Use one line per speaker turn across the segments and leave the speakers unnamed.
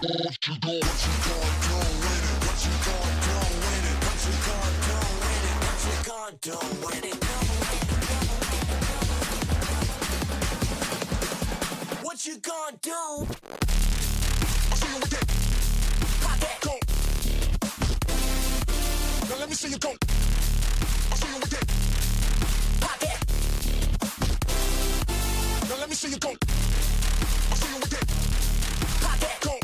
What you gonna do? Now let me see you go. I'll see you again. Pop that. Now let me see you go. I'll see you again. Pop that. Go.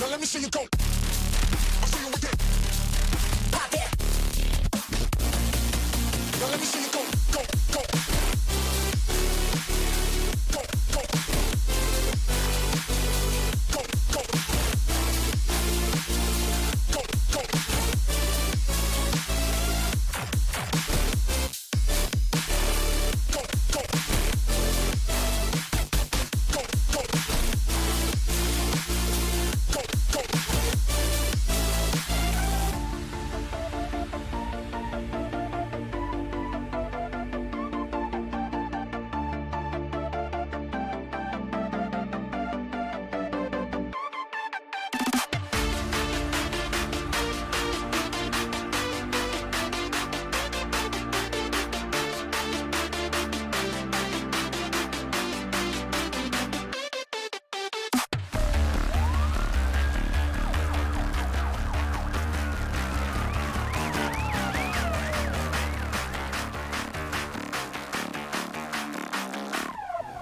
Now let me see you go. I'll see you again. Pop that. Now let me see you go. Go. Go. Go. Go. Go. Go. Go. Go.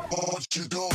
What you do?